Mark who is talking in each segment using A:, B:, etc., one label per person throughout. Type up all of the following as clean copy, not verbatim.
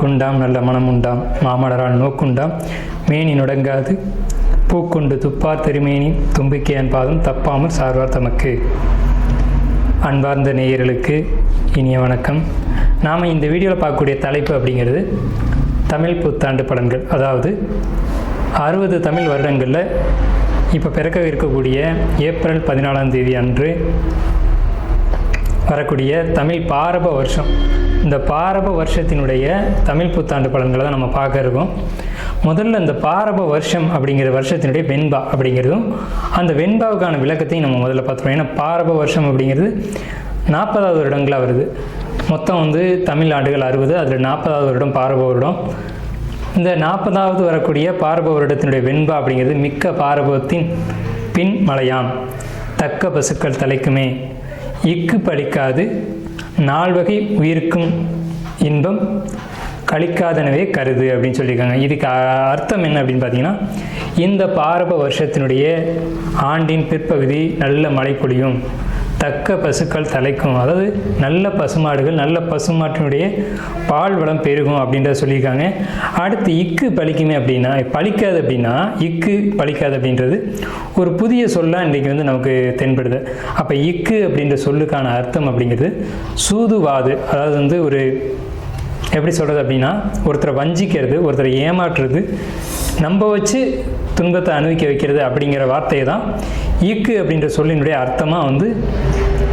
A: நாக்குண்டாம் நல்ல மனம் உண்டாம் மாமலரால் நோக்குண்டாம் மேனி நுடங்காது பூக்கொண்டு துப்பார் திருமேனி தும்பிக்கையன் பாதம் தப்பாமல் சார்வார் தமக்கு. அன்பார்ந்த நேயர்களுக்கு இனிய வணக்கம். நாம் இந்த வீடியோவில் பார்க்கக்கூடிய தலைப்பு அப்படிங்கிறது தமிழ் புத்தாண்டு பலன்கள். அதாவது 60 தமிழ் வருடங்களில் இப்போ பிறக்க இருக்கக்கூடிய ஏப்ரல் 14ஆம் தேதி அன்று வரக்கூடிய தமிழ் பாரப வருஷம், இந்த பாரப வருஷத்தினுடைய தமிழ் புத்தாண்டு பலன்களை தான் நம்ம பார்க்க இருக்கோம். முதல்ல இந்த பாரப வருஷம் அப்படிங்கிற வருஷத்தினுடைய வெண்பா அப்படிங்கிறதும் அந்த வெண்பாவுக்கான விளக்கத்தையும் நம்ம முதல்ல பார்த்துருவோம். ஏன்னா பாரப வருஷம் அப்படிங்கிறது 40வது வருடங்களாக வருது. மொத்தம் தமிழ் ஆண்டுகள் 60, அதில் 40வது வருடம் பாரப வருடம். இந்த 40வது வரக்கூடிய பாரப வருடத்தினுடைய வெண்பா அப்படிங்கிறது மிக்க பாரபத்தின் பின் மலையாம் தக்க பசுக்கள் தலைக்குமே இக்கு பலிக்காது நால்வகை உயிருக்கும் இன்பம் கழிக்காதனவே கருது அப்படின்னு சொல்லியிருக்காங்க. இதுக்கு அர்த்தம் என்ன அப்படின்னு பார்த்தீங்கன்னா, இந்த பாரப வருஷத்தினுடைய ஆண்டின் பிற்பகுதி நல்ல மழை பொழியும், தக்க பசுக்கள் தலைக்கும், அதாவது நல்ல பசுமாடுகள், நல்ல பசுமாட்டினுடைய பால் வளம் பெருகும் அப்படின்றத சொல்லியிருக்காங்க. அடுத்து இக்கு பலிக்குமே அப்படின்னா, பலிக்காது அப்படின்னா இக்கு பலிக்காது அப்படின்றது ஒரு புதிய சொல்லாக இன்றைக்கி நமக்கு தென்படுது. அப்போ இக்கு அப்படின்ற சொல்லுக்கான அர்த்தம் அப்படிங்கிறது சூதுவாது, அதாவது ஒரு எப்படி சொல்கிறது அப்படின்னா, ஒருத்தரை வஞ்சிக்கிறது, ஒருத்தரை ஏமாற்றுறது, நம்ப வச்சு துன்பத்தை அனுபவிக்க வைக்கிறது அப்படிங்கிற வார்த்தையை தான் இக்கு அப்படின்ற சொல்லினுடைய அர்த்தமாக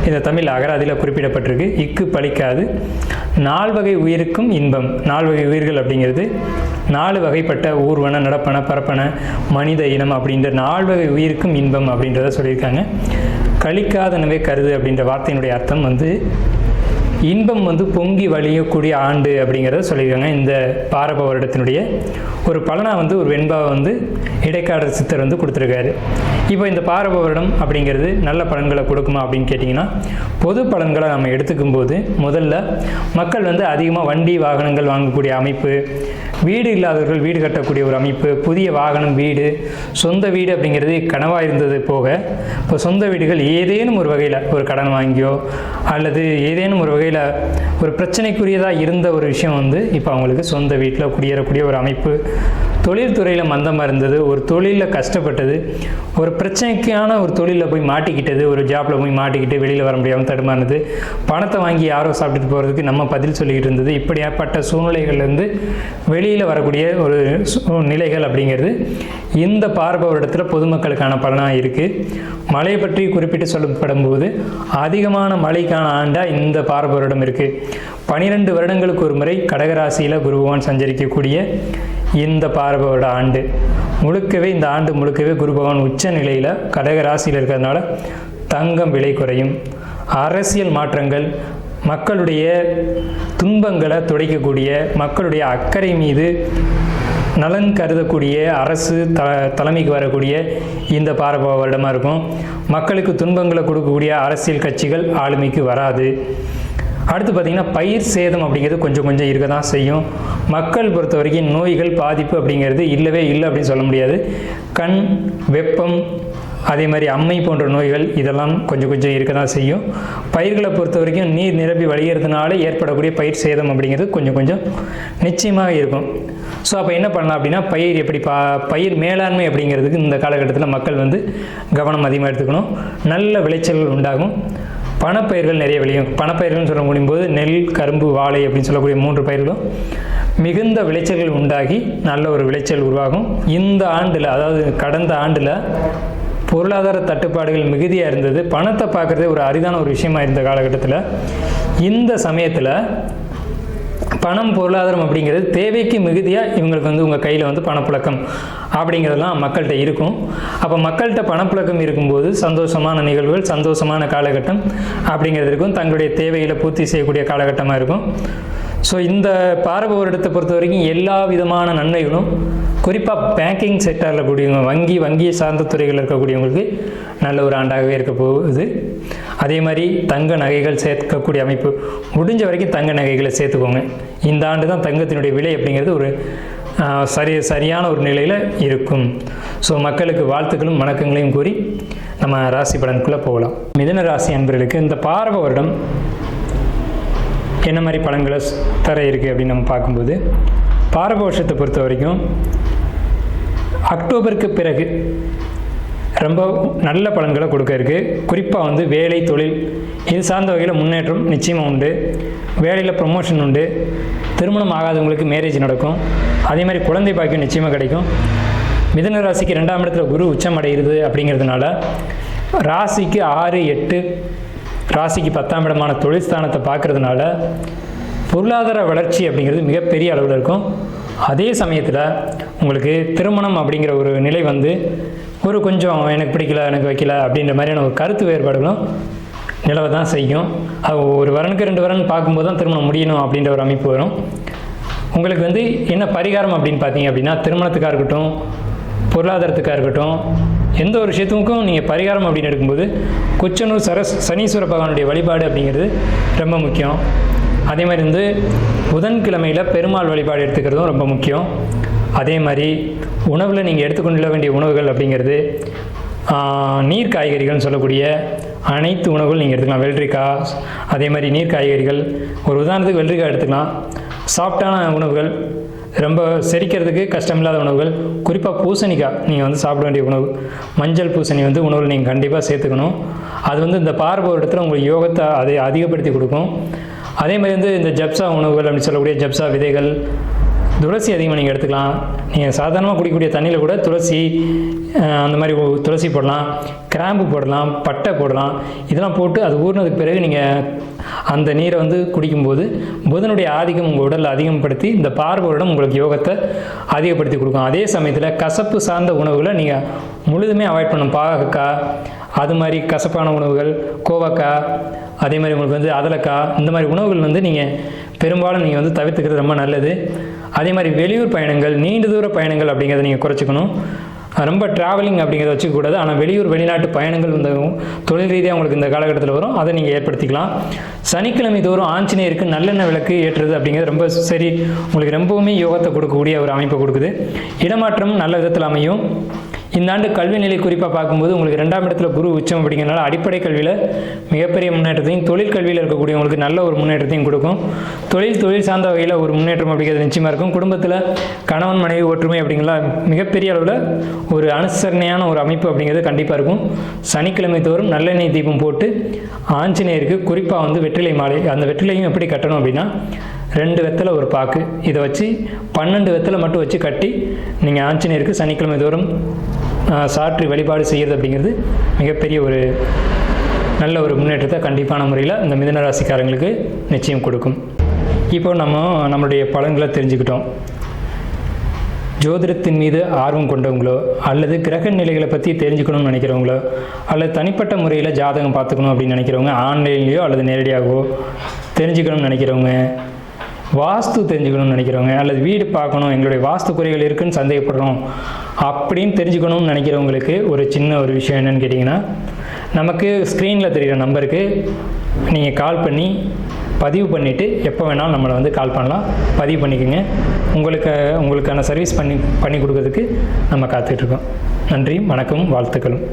A: இந்த தமிழ் அகராதியில் குறிப்பிடப்பட்டிருக்கு. இக்கு பலிக்காது 4 வகை உயிருக்கும் இன்பம். 4 வகை உயிர்கள் அப்படிங்கிறது 4 வகைப்பட்ட ஊர்வன, நடப்பன, பரப்பன, மனித இனம் அப்படின்ற 4 வகை உயிருக்கும் இன்பம் அப்படின்றத சொல்லியிருக்காங்க. கழிக்காதனவே கருது அப்படின்ற வார்த்தையினுடைய அர்த்தம் இன்பம் பொங்கி வழியக்கூடிய ஆண்டு அப்படிங்கிறத சொல்லியிருக்காங்க. இந்த பாரப வருடத்தினுடைய ஒரு பலனாக ஒரு வெண்பாவை இடைக்காடர் சித்தர் கொடுத்துருக்காரு. இப்போ இந்த பாரப வருடம் அப்படிங்கிறது நல்ல பலன்களை கொடுக்குமா அப்படின்னு கேட்டிங்கன்னா, பொது பலன்களை நம்ம எடுத்துக்கும் போது முதல்ல மக்கள் அதிகமாக வண்டி வாகனங்கள் வாங்கக்கூடிய அமைப்பு, வீடு இல்லாதவர்கள் வீடு கட்டக்கூடிய ஒரு அமைப்பு, புதிய வாகனம், வீடு, சொந்த வீடு அப்படிங்கிறது கனவாக இருந்தது போக, இப்போ சொந்த வீடுகள் ஏதேனும் ஒரு வகையில் ஒரு கடன் வாங்கியோ அல்லது ஏதேனும் ஒரு வகையில் ஒரு பிரச்சனைக்குரியதாக இருந்த ஒரு விஷயம் இப்போ அவங்களுக்கு சொந்த வீட்டில் குடியேறக்கூடிய ஒரு அமைப்பு, தொழில்துறையில் மந்தமாக இருந்தது, ஒரு தொழிலில் கஷ்டப்பட்டது, ஒரு பிரச்சனைக்கான ஒரு தொழிலில் போய் மாட்டிக்கிட்டது, ஒரு ஜாப்பில் போய் மாட்டிக்கிட்டு வெளியில் வர முடியாமல் தடுமானது, பணத்தை வாங்கி யாரோ சாப்பிட்டுட்டு போகிறதுக்கு நம்ம பதில் சொல்லிக்கிட்டு இருந்தது, இப்படியாப்பட்ட சூழ்நிலைகள்லேருந்து வெளியில் வரக்கூடிய ஒரு நிலைகள் அப்படிங்கிறது இந்த பாரப வருடத்தில் பொதுமக்களுக்கான பலனாக இருக்குது. மழை பற்றி குறிப்பிட்டு சொல்லப்படும் போது அதிகமான மழைக்கான ஆண்டாக இந்த பாரப வருடம் இருக்குது. 12 வருடங்களுக்கு ஒரு முறை கடகராசியில் குரு பகவான் சஞ்சரிக்கக்கூடிய இந்த பாரப வருட ஆண்டு முழுக்கவே, இந்த ஆண்டு முழுக்கவே குரு பகவான் உச்ச நிலையில் கடகராசியில் இருக்கிறதுனால தங்கம் விலை குறையும், அரசியல் மாற்றங்கள், மக்களுடைய துன்பங்களை துடைக்கக்கூடிய, மக்களுடைய அக்கறை மீது நலன் கருதக்கூடிய அரசு தலைமைக்கு வரக்கூடிய இந்த பாரப வருடமாக இருக்கும். மக்களுக்கு துன்பங்களை கொடுக்கக்கூடிய அரசியல் கட்சிகள் ஆளுமைக்கு வராது. அடுத்து பார்த்திங்கன்னா பயிர் சேதம் அப்படிங்கிறது கொஞ்சம் கொஞ்சம் இருக்க தான் செய்யும். மக்கள் பொறுத்த வரைக்கும் நோய்கள் பாதிப்பு அப்படிங்கிறது இல்லவே இல்லை அப்படின்னு சொல்ல முடியாது. கண், வெப்பம், அதே மாதிரி அம்மை போன்ற நோய்கள் இதெல்லாம் கொஞ்சம் கொஞ்சம் இருக்க தான் செய்யும். பயிர்களை பொறுத்த வரைக்கும் நீர் நிரம்பி வழிகிறதுனால ஏற்படக்கூடிய பயிர் சேதம் அப்படிங்கிறது கொஞ்சம் கொஞ்சம் நிச்சயமாக இருக்கும். ஸோ அப்போ என்ன பண்ணலாம் அப்படின்னா, பயிர் எப்படி பயிர் மேலாண்மை அப்படிங்கிறதுக்கு இந்த காலகட்டத்தில் மக்கள் கவனம் அதிகமாக எடுத்துக்கணும். நல்ல விளைச்சல்கள் உண்டாகும். பணப்பயிர்கள் நிறைய விளையும். பணப்பயிர்கள்னு சொல்ல முடியும்போது நெல், கரும்பு, வாழை அப்படின்னு சொல்லக்கூடிய 3 பயிர்களும் மிகுந்த விளைச்சல்கள் உண்டாகி நல்ல ஒரு விளைச்சல் உருவாகும். இந்த ஆண்டில், அதாவது கடந்த ஆண்டில் பொருளாதார தட்டுப்பாடுகள் மிகுதியாக இருந்தது. பணத்தை பார்க்குறதே ஒரு அரிதான ஒரு விஷயமா இருந்த காலகட்டத்தில் இந்த சமயத்தில் பணம், பொருளாதாரம் அப்படிங்கிறது தேவைக்கு மிகுதியாக இவங்களுக்கு உங்கள் கையில் பணப்புழக்கம் அப்படிங்கிறதெல்லாம் மக்கள்கிட்ட இருக்கும். அப்போ மக்கள்கிட்ட பணப்புழக்கம் இருக்கும்போது சந்தோஷமான நிகழ்வுகள், சந்தோஷமான காலகட்டம் அப்படிங்கிறது இருக்கும். தங்களுடைய தேவைகளை பூர்த்தி செய்யக்கூடிய காலகட்டமாக இருக்கும். ஸோ இந்த பாரப வருடத்தை பொறுத்த வரைக்கும் எல்லா விதமான நன்மைகளும், குறிப்பாக பேங்கிங் செக்டரில் கூடியவங்க, வங்கியை சார்ந்த துறைகளில் இருக்கக்கூடியவங்களுக்கு நல்ல ஒரு ஆண்டாகவே இருக்க போகுது. அதே மாதிரி தங்க நகைகள் சேர்க்கக்கூடிய அமைப்பு, முடிஞ்ச வரைக்கும் தங்க நகைகளை சேர்த்துக்கோங்க. இந்த ஆண்டு தான் தங்கத்தினுடைய விலை அப்படிங்கிறது ஒரு சரியான ஒரு நிலையில் இருக்கும். ஸோ மக்களுக்கு வாழ்த்துக்களும் வணக்கங்களையும் கூறி நம்ம ராசி பலனுக்குள்ளே போகலாம். மிதுன ராசி அன்பர்களுக்கு இந்த பாரப வருடம் என்ன மாதிரி பலன்களை தர இருக்குது அப்படின்னு நம்ம பார்க்கும்போது, பாரப வருஷத்தை பொறுத்த வரைக்கும் அக்டோபருக்கு பிறகு ரொம்ப நல்ல பலன்களை கொடுக்க இருக்குது. குறிப்பாக வந்து வேலை, தொழில் இது சார்ந்த வகையில் முன்னேற்றம் நிச்சயமாக உண்டு. வேலையில் ப்ரொமோஷன் உண்டு. திருமணம் ஆகாதவங்களுக்கு மேரேஜ் நடக்கும். அதே மாதிரி குழந்தை பாக்கியம் நிச்சயமாக கிடைக்கும். மிதுன ராசிக்கு 2ஆம் இடத்துல குரு உச்சம் அடைகிறது அப்படிங்கிறதுனால ராசிக்கு 6, 8, ராசிக்கு 10ஆம் இடமான தொழில் ஸ்தானத்தை பார்க்கறதுனால பொருளாதார வளர்ச்சி அப்படிங்கிறது மிகப்பெரிய அளவில் இருக்கும். அதே சமயத்தில் உங்களுக்கு திருமணம் அப்படிங்கிற ஒரு நிலை வந்து ஒரு கொஞ்சம் எனக்கு பிடிக்கல, எனக்கு வைக்கல அப்படின்ற மாதிரியான ஒரு கருத்து வேறுபாடுகளும் நிலவை தான் செய்யும். அது ஒரு வரனுக்கு 2 வரன் பார்க்கும்போது தான் திருமணம் முடியணும் அப்படின்ற ஒரு அமைப்பு வரும். உங்களுக்கு வந்து என்ன பரிகாரம் அப்படின்னு பார்த்தீங்க அப்படின்னா, திருமணத்துக்காக இருக்கட்டும், பொருளாதாரத்துக்காக இருக்கட்டும், எந்த ஒரு விஷயத்துக்கும் நீங்கள் பரிகாரம் அப்படின்னு எடுக்கும்போது குச்சனூர் சனீஸ்வர பகவானுடைய வழிபாடு அப்படிங்கிறது ரொம்ப முக்கியம். அதே மாதிரி வந்து புதன்கிழமையில் பெருமாள் வழிபாடு எடுத்துக்கிறதும் ரொம்ப முக்கியம். அதே மாதிரி உணவில் நீங்கள் எடுத்துக்கொள்ள வேண்டிய உணவுகள் அப்படிங்கிறது நீர் காய்கறிகள்னு சொல்லக்கூடிய அனைத்து உணவுகள் நீங்கள் எடுத்துக்கலாம். வெள்ளரிக்காய், அதே மாதிரி நீர் காய்கறிகள், ஒரு உதாரணத்துக்கு வெள்ளரிக்காய் எடுத்துக்கலாம். சாஃப்டான உணவுகள், ரொம்ப செரிக்கிறதுக்கு கஷ்டமில்லாத உணவுகள், குறிப்பாக பூசணிக்காய் நீங்கள் வந்து சாப்பிட வேண்டிய உணவு. மஞ்சள் பூசணி வந்து உணவில் நீங்கள் கண்டிப்பாக சேர்த்துக்கணும். அது வந்து இந்த பார்வை இடத்துல உங்களுக்கு யோகத்தை அதை அதிகப்படுத்தி கொடுக்கும். அதே மாதிரி வந்து இந்த ஜப்சா உணவுகள் அப்படின்னு சொல்லக்கூடிய ஜப்சா விதைகள், துளசி அதிகமாக நீங்கள் எடுத்துக்கலாம். நீங்கள் சாதாரணமாக குடிக்கக்கூடிய தண்ணியில் கூட துளசி, அந்த மாதிரி துளசி போடலாம், கிராம்பு போடலாம், பட்டை போடலாம். இதெல்லாம் போட்டு அது ஊறினதுக்கு பிறகு நீங்கள் அந்த நீரை வந்து குடிக்கும்போது புதனுடைய ஆதிக்கம் உங்கள் உடலில் அதிகப்படுத்தி இந்த பார்வையிடம் உங்களுக்கு யோகத்தை அதிகப்படுத்தி கொடுக்கும். அதே சமயத்தில் கசப்பு சார்ந்த உணவுகளை நீங்கள் முழுதுமே அவாய்ட் பண்ணணும். பாகக்காய், அது மாதிரி கசப்பான உணவுகள், கோவக்காய், அதே மாதிரி உங்களுக்கு வந்து அதலக்காய், இந்த மாதிரி உணவுகள் வந்து நீங்கள் பெரும்பாலும் நீங்கள் வந்து தவிர்த்துக்கிறது ரொம்ப நல்லது. அதே மாதிரி வெளியூர் பயணங்கள், நீண்ட தூர பயணங்கள் அப்படிங்கிறத நீங்கள் குறைச்சிக்கணும். ரொம்ப ட்ராவலிங் அப்படிங்கிறத வச்சுக்கக்கூடாது. ஆனால் வெளியூர் வெளிநாட்டு பயணங்கள் இந்த தொழில் ரீதியாக உங்களுக்கு இந்த காலகட்டத்தில் வரும், அதை நீங்கள் ஏற்படுத்திக்கலாம். சனிக்கிழமை தோறும் ஆஞ்சநேயருக்கு நல்லெண்ணெய் விளக்கு ஏற்றுறது அப்படிங்கிறது ரொம்ப சரி, உங்களுக்கு ரொம்பவுமே யோகத்தை கொடுக்கக்கூடிய ஒரு அமைப்பை கொடுக்குது. இடமாற்றம் நல்ல விதத்தில் அமையும். இந்த ஆண்டு கல்வி நிலை குறிப்பாக பார்க்கும்போது உங்களுக்கு 2ஆம் இடத்துல குரு உச்சம் அப்படிங்கிறனால அடிப்படை கல்வியில் மிகப்பெரிய முன்னேற்றத்தையும், தொழில் கல்வியில் இருக்கக்கூடியவங்களுக்கு நல்ல ஒரு முன்னேற்றத்தையும் கொடுக்கும். தொழில் சார்ந்த வகையில் ஒரு முன்னேற்றம் அப்படிங்கிறது நிச்சயமாக இருக்கும். குடும்பத்தில் கணவன் மனைவி ஒற்றுமை அப்படிங்கிற மிகப்பெரிய அளவில் ஒரு அனுசரணையான ஒரு அமைப்பு அப்படிங்கிறது கண்டிப்பாக இருக்கும். சனிக்கிழமை தோறும் நல்லெண்ணெய் தீபம் போட்டு ஆஞ்சநேயருக்கு குறிப்பாக வந்து வெற்றிலை மாலை, அந்த வெற்றிலையும் எப்படி கட்டணும் அப்படின்னா 2 வெத்தலை ஒரு பாக்கு, இதை வச்சு 12 வெத்தலை மட்டும் வச்சு கட்டி நீங்கள் ஆஞ்சநேயருக்கு சனிக்கிழமை தோறும் சாற்றி வழிபாடு செய்கிறது அப்படிங்கிறது மிகப்பெரிய ஒரு நல்ல ஒரு முன்னேற்றத்தை கண்டிப்பான முறையில் இந்த மிதுன ராசிக்காரங்களுக்கு நிச்சயம் கொடுக்கும். இப்போ நம்மளுடைய பலன்களை தெரிஞ்சுக்கிட்டோம். ஜோதிடத்தின் மீது ஆர்வம் கொண்டவங்களோ, அல்லது கிரக நிலைகளை பற்றி தெரிஞ்சுக்கணும்னு நினைக்கிறவங்களோ, அல்லது தனிப்பட்ட முறையில் ஜாதகம் பார்த்துக்கணும் அப்படின்னு நினைக்கிறவங்க, ஆன்லைன்லேயோ அல்லது நேரடியாகவோ தெரிஞ்சுக்கணும்னு நினைக்கிறவங்க, வாஸ்து தெரிஞ்சுக்கணும்னு நினைக்கிறவங்க, அல்லது வீடு பார்க்கணும், எங்களுடைய வாஸ்து குறைகள் இருக்குதுன்னு சந்தேகப்படுறோம் அப்படின்னு தெரிஞ்சுக்கணும்னு நினைக்கிறவங்களுக்கு ஒரு சின்ன ஒரு விஷயம் என்னென்னு கேட்டிங்கன்னா, நமக்கு ஸ்க்ரீனில் தெரிகிற நம்பருக்கு நீங்கள் கால் பண்ணி பதிவு பண்ணிவிட்டு எப்போ வேணாலும் நம்மளை வந்து கால் பண்ணலாம். பதிவு பண்ணிக்கோங்க. உங்களுக்கான சர்வீஸ் பண்ணி கொடுக்கறதுக்கு நம்ம காத்துட்ருக்கோம். நன்றி, வணக்கம், வாழ்த்துக்களும்.